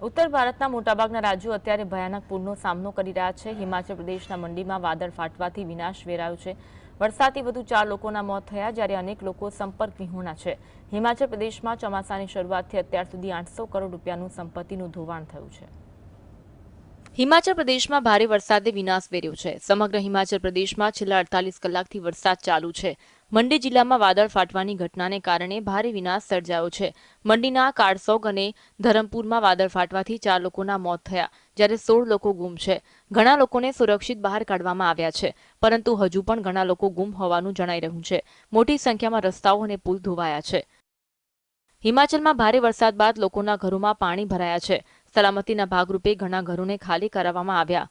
ઉત્તર ભારતના મોટાભાગના રાજ્યો અત્યારે ભયાનક પૂરનો સામનો કરી રહ્યા છે। હિમાચલ પ્રદેશના મંડીમાં વાદળ ફાટવાથી વિનાશ વેરાયો છે। વરસાદથી વધુ 4 લોકોના મોત થયા, જ્યારે અનેક લોકો સંપર્ક વિહોણા છે। હિમાચલ પ્રદેશમાં ચોમાસાની શરૂઆતથી અત્યાર સુધી 800 કરોડ રૂપિયાનું સંપત્તિનું ધોવાણ થયું છે। હિમાચલ પ્રદેશમાં ભારે વરસાદે વિનાશ વેર્યો છે। સમગ્ર હિમાચલ પ્રદેશમાં છેલ્લા 48 કલાકથી વરસાદ ચાલુ છે। મંડી જિલ્લામાં વાદળ ફાટવાની ઘટનાને કારણે ભારે વિનાશ સર્જાયો છે। મંડીના કારસોગ અને ધરમપુરમાં વાદળ ફાટવાથી 4 લોકોના મોત થયા, જ્યારે 16 લોકો ગુમ છે। ઘણા લોકોને સુરક્ષિત બહાર કાઢવામાં આવ્યા છે, પરંતુ હજુ પણ ઘણા લોકો ગુમ હોવાનું જણાઈ રહ્યું છે। મોટી સંખ્યામાં રસ્તાઓ અને પુલ ધોવાયા છે। હિમાચલમાં ભારે વરસાદ બાદ લોકોના ઘરોમાં પાણી ભરાયા છે। સલામતીના ભાગરૂપે ઘણા ઘરોને ખાલી કરાવવામાં આવ્યા।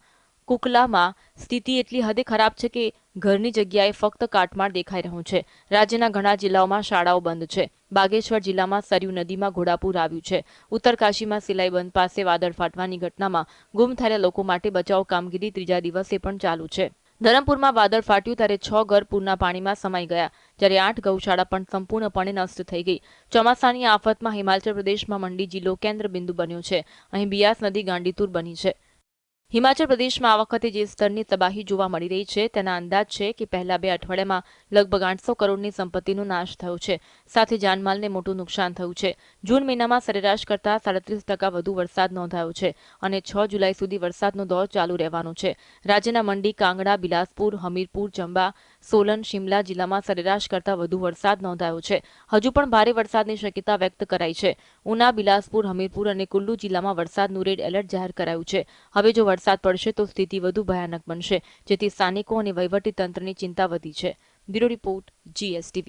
કુકલામાં સ્થિતિ એટલી હદે ખરાબ છે કે ઘરની જગ્યાએ ફક્ત કાટમાળ દેખાઈ રહ્યું છે। રાજ્યના ઘણા જિલ્લાઓમાં શાળાઓ બંધ છે। બાગેશ્વર જિલ્લામાં સરયુ નદીમાં ઘોડાપૂર આવ્યું છે। ઉત્તરકાશીમાં સિલાઈ બંધ પાસે વાદળ ફાટવાની ઘટનામાં ગુમ થયેલા લોકો માટે બચાવ કામગીરી ત્રીજા દિવસે પણ ચાલુ છે। ધરમપુરમાં વાદળ ફાટ્યું ત્યારે 6 ઘર પૂરના પાણીમાં સમાઈ ગયા, જ્યારે 8 ગૌશાળા પણ સંપૂર્ણપણે નષ્ટ થઈ ગઈ। ચોમાસાની આફતમાં હિમાચલ પ્રદેશમાં મંડી જિલ્લો કેન્દ્ર બિંદુ બન્યો છે। અહીં બિયાસ નદી ગાંડીતુર બની છે। હિમાચલ પ્રદેશમાં આ વખતે જે સ્તરની તબાહી જોવા મળી રહી છે તેના અંદાજ છે કે પહેલા 2 અઠવાડિયામાં લગભગ 800 કરોડની સંપત્તિનો નાશ થયો છે, સાથે જાનમાલને મોટું નુકસાન થયું છે। જૂન મહિનામાં સરેરાશ કરતાં 37% વધુ વરસાદ નોંધાયો છે અને 6 જુલાઈ સુધી વરસાદનો દોર ચાલુ રહેવાનો છે। રાજ્યના મંડી, કાંગડા, બિલાસપુર, હમીરપુર, ચંબા, સોલન, શિમલા જિલ્લામાં સરેરાશ કરતાં વધુ વરસાદ નોંધાયો છે। હજુ પણ ભારે વરસાદની શક્યતા વ્યક્ત કરાઈ છે। ઉના, બિલાસપુર, હમીરપુર અને કુલ્લુ જિલ્લામાં વરસાદનું રેડ એલર્ટ જાહેર કરાયું છે। હવે જો વરસાદ પડશે તો સ્થિતિ વધુ ભયાનક બનશે, જેથી સ્થાનિકો અને વહીવટીતંત્રની ચિંતા વધી છે। Bureau report, GSTV।